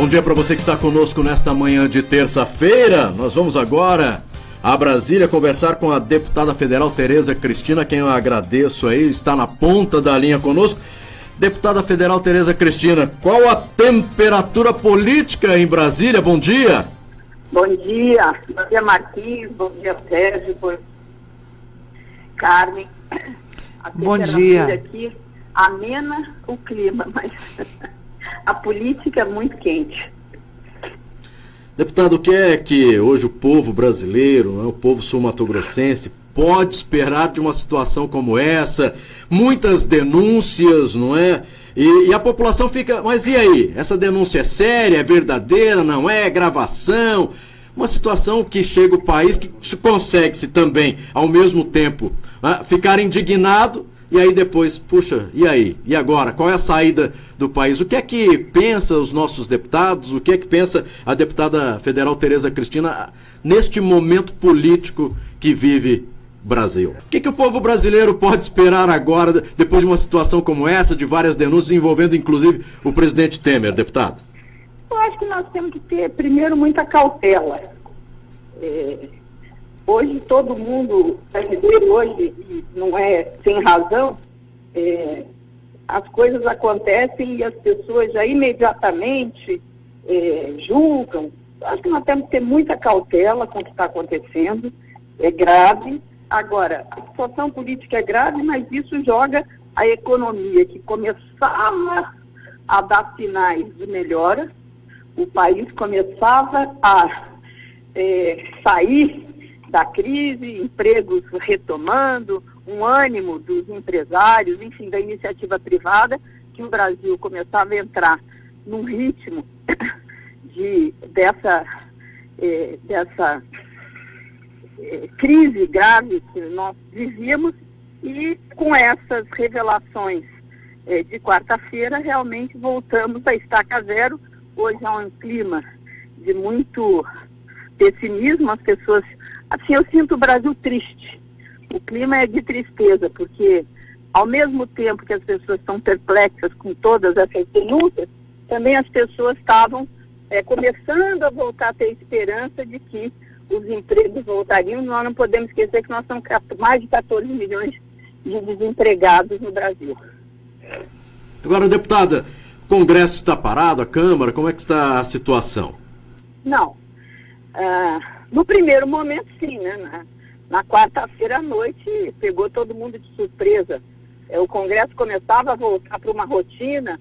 Bom dia para você que está conosco nesta manhã de terça-feira. Nós vamos agora a Brasília conversar com a deputada federal Tereza Cristina, quem eu agradeço aí, está na ponta da linha conosco. Deputada federal Tereza Cristina, qual a temperatura política em Brasília? Bom dia. Bom dia Marquinhos, bom dia Sérgio, bom dia Carmen. Bom dia. Aqui amena o clima, mas a política é muito quente. Deputado, o que é que hoje o povo brasileiro, né, o povo sul-mato-grossense, pode esperar de uma situação como essa? Muitas denúncias, não é? E a população fica, mas e aí? Essa denúncia é séria, é verdadeira, não é? É gravação? Uma situação que chega o país, que consegue-se também, ao mesmo tempo, ficar indignado, e aí depois, puxa, e aí? E agora? Qual é a saída do país? O que é que pensa os nossos deputados? O que é que pensa a deputada federal Tereza Cristina neste momento político que vive o Brasil? O que o povo brasileiro pode esperar agora, depois de uma situação como essa, de várias denúncias envolvendo inclusive o presidente Temer, deputado? Eu acho que nós temos que ter, primeiro, muita cautela. Hoje todo mundo brasileiro, hoje, e não é sem razão, as coisas acontecem e as pessoas já imediatamente julgam. Acho que nós temos que ter muita cautela com o que está acontecendo, é grave. Agora, a situação política é grave, mas isso joga a economia, que começava a dar sinais de melhora, o país começava a sair da crise, empregos retomando, um ânimo dos empresários, enfim, da iniciativa privada, que o Brasil começava a entrar num ritmo dessa crise grave que nós vivíamos, e com essas revelações de quarta-feira, realmente voltamos a estaca zero. Hoje há um clima de muito pessimismo, as pessoas... Assim, eu sinto o Brasil triste. O clima é de tristeza, porque ao mesmo tempo que as pessoas estão perplexas com todas essas denúncias, também as pessoas estavam começando a voltar a ter esperança de que os empregos voltariam. Nós não podemos esquecer que nós temos mais de 14 milhões de desempregados no Brasil. Agora, deputada, o Congresso está parado, a Câmara, como é que está a situação? Não. No primeiro momento, sim, né? Na quarta-feira à noite, pegou todo mundo de surpresa. O Congresso começava a voltar para uma rotina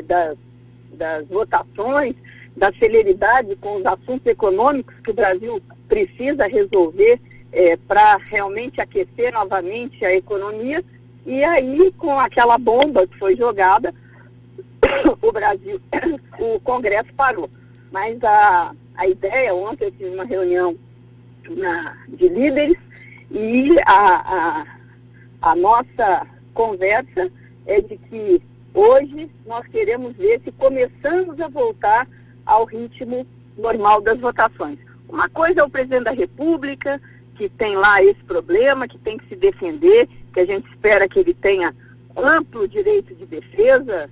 das votações, da celeridade com os assuntos econômicos que o Brasil precisa resolver para realmente aquecer novamente a economia. E aí, com aquela bomba que foi jogada, o Congresso parou. Mas a ideia, ontem eu tive uma reunião de líderes e a nossa conversa é de que hoje nós queremos ver se começamos a voltar ao ritmo normal das votações. Uma coisa é o presidente da República, que tem lá esse problema, que tem que se defender, que a gente espera que ele tenha amplo direito de defesa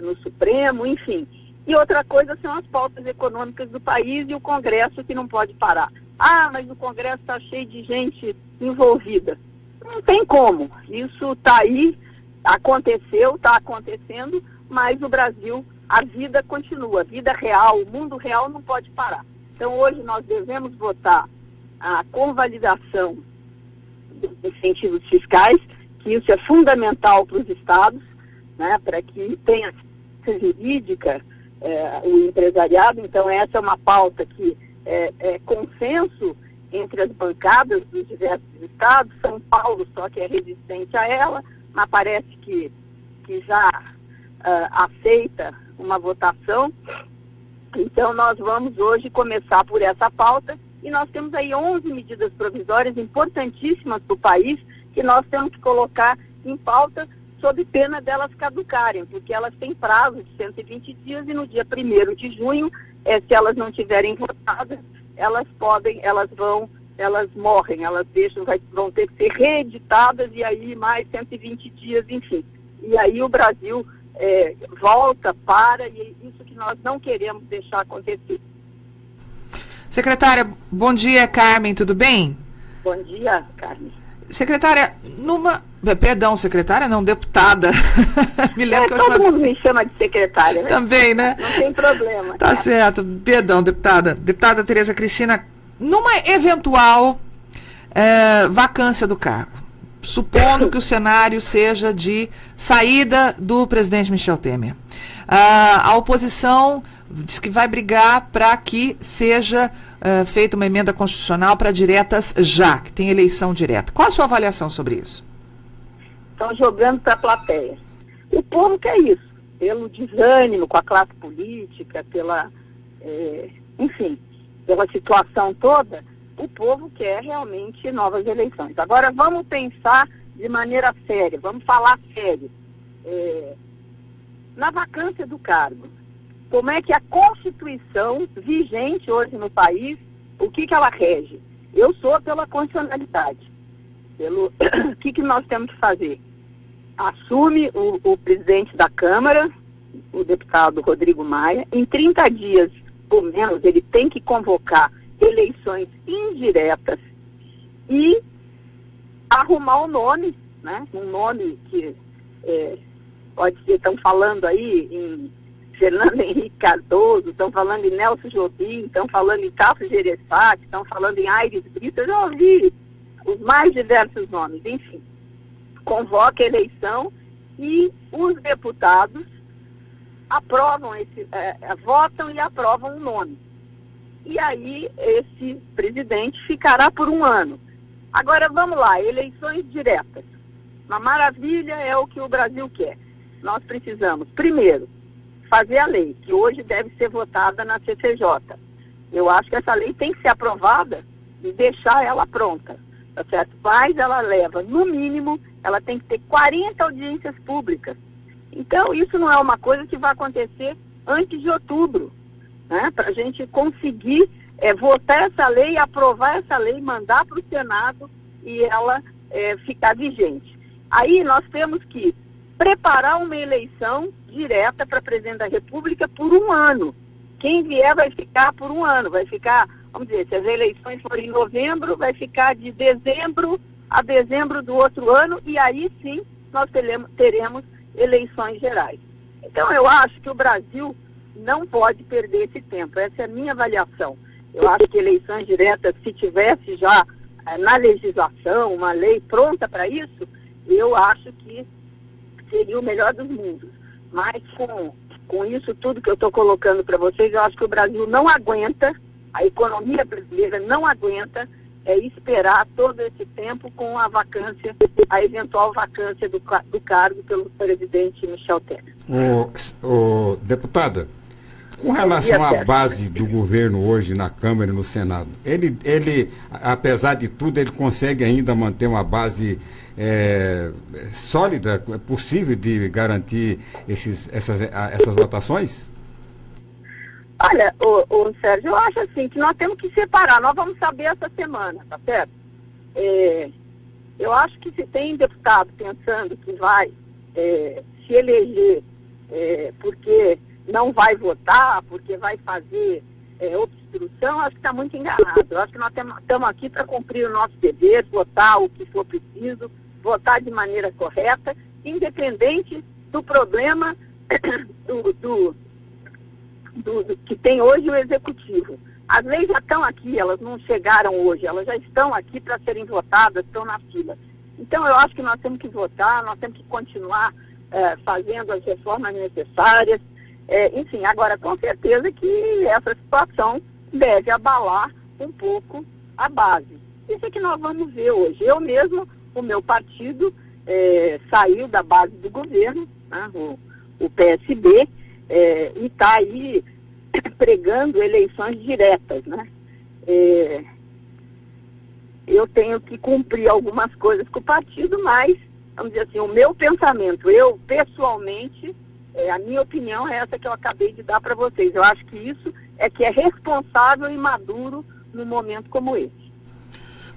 no Supremo, enfim. E outra coisa são as pautas econômicas do país e o Congresso, que não pode parar. Mas o Congresso está cheio de gente envolvida. Não tem como. Isso está aí, aconteceu, está acontecendo, mas o Brasil, a vida continua. A vida real, o mundo real não pode parar. Então hoje nós devemos votar a convalidação dos incentivos fiscais, que isso é fundamental para os estados, né, para que tenha jurídica o empresariado. Então essa é uma pauta que é consenso entre as bancadas dos diversos estados. São Paulo só que é resistente a ela, mas parece que já aceita uma votação. Então nós vamos hoje começar por essa pauta, e nós temos aí 11 medidas provisórias importantíssimas para o país, que nós temos que colocar em pauta, sob pena delas caducarem, porque elas têm prazo de 120 dias e no dia 1º de junho, se elas não tiverem votadas, elas morrem, vão ter que ser reeditadas, e aí mais 120 dias, enfim. E aí o Brasil volta para, e é isso que nós não queremos deixar acontecer. Secretária, bom dia, Carmen, tudo bem? Bom dia, Carmen. Secretária, perdão, secretária não, deputada. Me lembro que todo mundo me chama de secretária, né? Também, né? Não tem problema. Tá certo, perdão, deputada. Deputada Tereza Cristina, numa eventual vacância do cargo, supondo que o cenário seja de saída do presidente Michel Temer, a oposição diz que vai brigar para que seja feita uma emenda constitucional para diretas já, que tem eleição direta. Qual a sua avaliação sobre isso? Estão jogando para a plateia. O povo quer isso, pelo desânimo com a classe política, enfim, pela situação toda, o povo quer realmente novas eleições. Agora vamos pensar de maneira séria, vamos falar sério. Na vacância do cargo, como é que a Constituição vigente hoje no país, o que ela rege? Eu sou pela constitucionalidade. O que nós temos que fazer? Assume o presidente da Câmara, o deputado Rodrigo Maia, em 30 dias, ou menos, ele tem que convocar eleições indiretas e arrumar um nome, né? Um nome que pode ser, estão falando aí em Fernando Henrique Cardoso, estão falando em Nelson Jobim, estão falando em Tasso Gereissati, estão falando em Aires Brito, eu já ouvi os mais diversos nomes, enfim. Convoca a eleição e os deputados aprovam votam e aprovam um nome. E aí esse presidente ficará por um ano. Agora vamos lá, eleições diretas. Uma maravilha, é o que o Brasil quer. Nós precisamos, primeiro, fazer a lei, que hoje deve ser votada na CCJ. Eu acho que essa lei tem que ser aprovada e deixar ela pronta, tá certo? Mas ela leva, no mínimo, ela tem que ter 40 audiências públicas. Então, isso não é uma coisa que vai acontecer antes de outubro, né? Para a gente conseguir votar essa lei, aprovar essa lei, mandar para o Senado e ela ficar vigente. Aí nós temos que preparar uma eleição direta para presidente da República por um ano. Quem vier vai ficar por um ano, vai ficar, vamos dizer, se as eleições forem em novembro, vai ficar de dezembro a dezembro do outro ano, e aí sim nós teremos eleições gerais. Então eu acho que o Brasil não pode perder esse tempo, essa é a minha avaliação. Eu acho que eleições diretas, se tivesse já na legislação uma lei pronta para isso, eu acho que seria o melhor dos mundos. Mas com isso tudo que eu estou colocando para vocês, eu acho que o Brasil não aguenta, a economia brasileira não aguenta esperar todo esse tempo com a vacância, a eventual vacância do cargo pelo presidente Michel Temer. Deputada, com relação à base do governo hoje na Câmara e no Senado, ele, apesar de tudo, ele consegue ainda manter uma base sólida, possível de garantir essas votações? Olha, o Sérgio, eu acho assim que nós temos que separar, nós vamos saber essa semana, tá certo? Eu acho que se tem deputado pensando que vai se eleger porque não vai votar, porque vai fazer obstrução, acho que está muito enganado. Eu acho que nós estamos aqui para cumprir o nosso dever, votar o que for preciso, votar de maneira correta, independente do problema do que tem hoje o Executivo. As leis já estão aqui, elas não chegaram hoje, elas já estão aqui para serem votadas, estão na fila. Então eu acho que nós temos que votar, nós temos que continuar fazendo as reformas necessárias. Enfim, agora com certeza que essa situação deve abalar um pouco a base. Isso é que nós vamos ver hoje. Eu mesmo, o meu partido saiu da base do governo, né, o PSB, e está aí pregando eleições diretas, né? Eu tenho que cumprir algumas coisas com o partido, mas, vamos dizer assim, o meu pensamento, eu pessoalmente, a minha opinião é essa que eu acabei de dar para vocês. Eu acho que isso é que é responsável e maduro num momento como esse.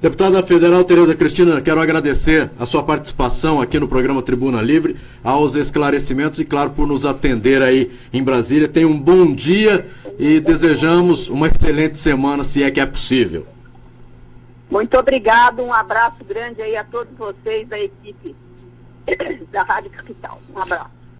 Deputada Federal Tereza Cristina, quero agradecer a sua participação aqui no programa Tribuna Livre, aos esclarecimentos e, claro, por nos atender aí em Brasília. Tenha um bom dia e desejamos uma excelente semana, se é que é possível. Muito obrigado, um abraço grande aí a todos vocês da equipe da Rádio Capital. Um abraço.